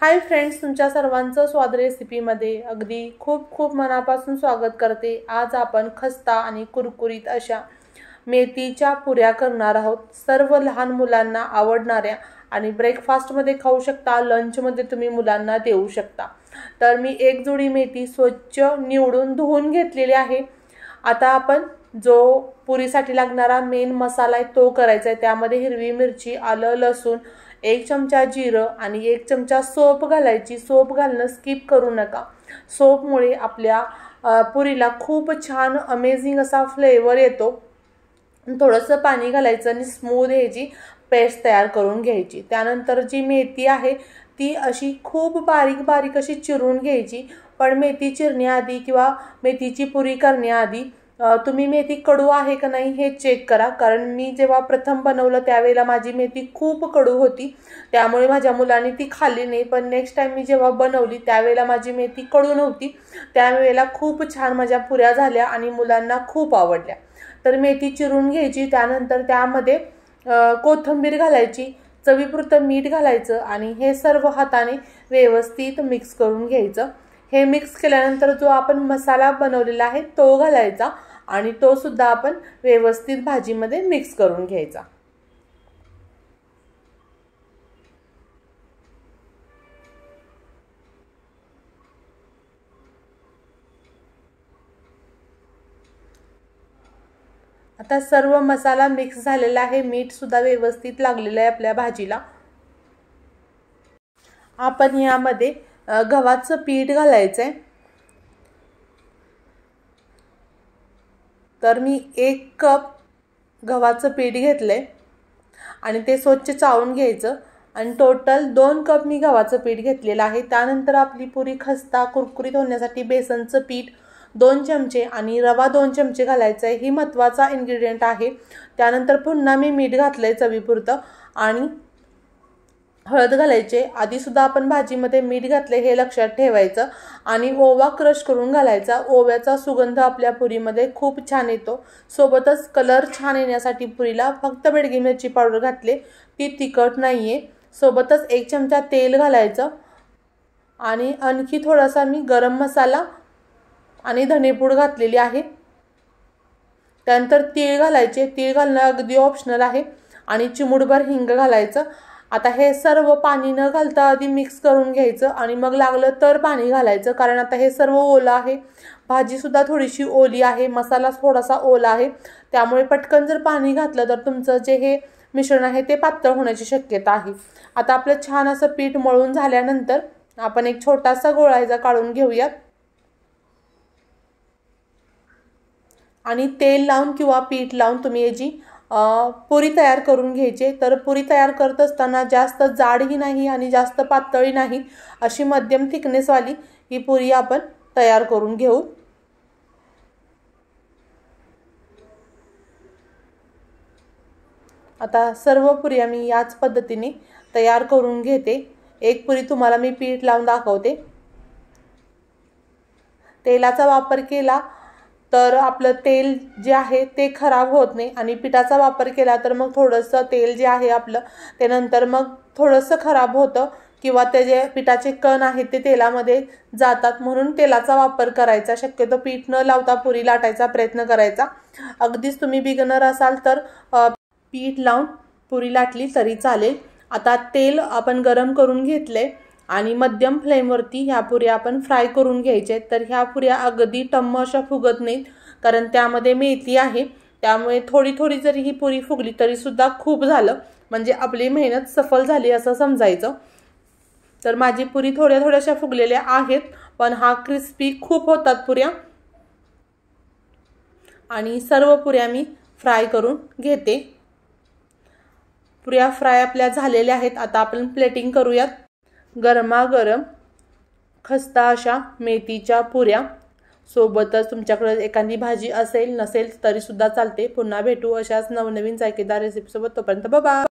Hi friends, तुमच्या सर्वांचं स्वाद रेसिपीमध्ये अगदी खूप खूप मनापासून स्वागत करते। आज आपण खस्ता आणि कुरकुरीत अशा मेथीच्या पुऱ्या करणार आहोत। सर्व लहान मुलांना आवडणाऱ्या आणि ब्रेकफास्टमध्ये खाऊ शकता, लंचमध्ये तुम्ही मुलांना देऊ शकता। तर मी एक जुडी मेथी स्वच्छ निवडून धुवून घेतलेली आहे। आता आपण जो पुरीसाठी लागणारा मेन मसाला आहे तो करायचा आहे। त्यामध्ये हिरवी मिरची, आलं, लसूण, 1 चमचा जिरं आणि 1 चमचा सोप घालायची। सोप घालणं स्किप करू नका। सोपमुळे आपल्या पुरीला खूप छान अमेजिंग असा फ्लेवर येतो। थोडंसं पाणी घालायचं आणि स्मूथ ह्याची पेस्ट तयार करून घ्यायची। त्यानंतर जी मेथी आहे ती अशी खूप बारीक बारीक अशी चिरून घ्यायची। पण मेथी चिरण्याआधी किंवा मेथीची पुरी करण्याआधी तुम्ही मेथी कडू आहे का नाही हे चेक करा। कारण मी जेव्हा प्रथम बनवलं त्यावेळेला माझी मेथी खूप कडू होती, त्यामुळे माझ्या मुलांनी ती खाल्ली नाही। पण नेक्स्ट टाइम मी जेव्हा बनवली त्यावेळेला माझी मेथी कडू नव्हती, त्यावेळेला खूप छान माझ्या पुऱ्या झाल्या आणि मुलांना खूप आवडल्या। तर मेथी चिरून घ्यायची, त्यानंतर त्यामध्ये कोथिंबीर घालायची, चवीपुरतं मीठ घालायचं आणि हे सर्व हाताने व्यवस्थित मिक्स करून घ्यायचं। हे मिक्स केल्यानंतर जो आपण मसाला बनवलेला आहे तो घालायचा आणि तो सुद्धा आपण व्यवस्थित भाजीमध्ये मिक्स करून घ्यायचा। आता सर्व मसाला मिक्स झालेला आहे, मीठ सुद्धा व्यवस्थित लागलेलं आहे आपल्या भाजीला। आपण यामध्ये गव्हाचं पीठ घालायचं आहे। तर मी 1 कप गव्हाचं पीठ घेतलंय आणि ते स्वच्छ चाळून घ्यायचं आणि टोटल 2 कप मी गव्हाचं पीठ घेतलेलं आहे। त्यानंतर आपली पुरी खस्ता कुरकुरीत होण्यासाठी बेसनचं पीठ 2 चमचे आणि रवा 2 चमचे घालायचा आहे, ही महत्त्वाचा इन्ग्रेडियंट आहे। त्यानंतर पुन्हा मी मीठ घातलंय चवीपुरतं आणि हळद घालायचे। आधी सुद्धा आपण भाजीमध्ये मीठ घातले हे लक्षात ठेवायचं आणि ओवा क्रश करून घालायचा। ओव्याचा सुगंध आपल्या पुरीमध्ये खूप छान येतो। सोबतच कलर छान येण्यासाठी पुरीला फक्त बेडगी मिरची पावडर घातले, ती तिखट नाहीये। सोबतच 1 चमचा तेल घालायचं आणि आणखी थोडासा मी गरम मसाला आणि धनेपूड घातलेली आहे। त्यानंतर तीळ घालायचे, तीळ घालणं अगदी ऑप्शनल आहे आणि चिमूटभर हिंग घालायचं। आता हे सर्व पाणी न घालता आधी मिक्स करून घ्यायचं आणि मग लागलं तर पाणी घालायचं, कारण आता हे सर्व ओलं आहे। भाजी सुद्धा थोडीशी ओली आहे, मसाला थोडासा ओला आहे, त्यामुळे पटकन जर पाणी घातलं तर तुमचं जे हे मिश्रण आहे ते पातळ होण्याची शक्यता आहे। आता आपलं छान असं पीठ मळून झाल्यानंतर आपण एक छोटासा गोळा काढून घेऊयात आणि तेल लावून किंवा पीठ लावून तुम्ही याची पुरी तयार करून घ्यायची। तर पुरी तयार करत असताना जास्त जाडही नाही आणि जास्त पातळही नाही, अशी मध्यम थिकनेसवाली ही पुरी आपण तयार करून घेऊ। आता सर्व पुऱ्या मी याच पद्धतीने तयार करून घेते। एक पुरी तुम्हाला मी पीठ लावून दाखवते। तेलाचा वापर केला तर आपलं तेल जे आहे ते खराब होत नाही आणि पिठाचा वापर केला तर मग थोडंसं तेल जे आहे आपलं ते नंतर मग थोडंसं खराब होतं किंवा ते जे पिठाचे कण आहेत ते तेलामध्ये जातात, म्हणून तेलाचा वापर करायचा। शक्यतो पीठ न लावता पुरी लाटायचा प्रयत्न करायचा। अगदीच तुम्ही बिगनर असाल तर पीठ लावून पुरी लाटली तरी चालेल। आता तेल आपण गरम करून घेतले आणि मध्यम फ्लेमवरती ह्या पुऱ्या आपण फ्राय करून घ्यायच्या। तर ह्या पुऱ्या अगदी टम्म अशा फुगत नाहीत, कारण त्यामध्ये मेथी आहे, त्यामुळे थोडी थोडी जरी ही पुरी फुगली तरी सुद्धा खूप झालं, म्हणजे आपली मेहनत सफल झाली असं समजायचं। तर माझी पुरी थोड्या थोड्याशा फुगलेल्या आहेत, पण हा क्रिस्पी खूप होतात पुऱ्या आणि सर्व पुऱ्या मी फ्राय करून घेते। पुऱ्या फ्राय आपल्या झालेल्या आहेत। आता आपण प्लेटिंग करूयात। गरमागरम खस्ता अशा मेथीच्या पुऱ्या, सोबतच तुमच्याकडे एखादी भाजी असेल नसेल तरी सुद्धा चालते। पुन्हा भेटू अशाच नवनवीन जायकेदार रेसिपीसोबत, तोपर्यंत बाय बाय।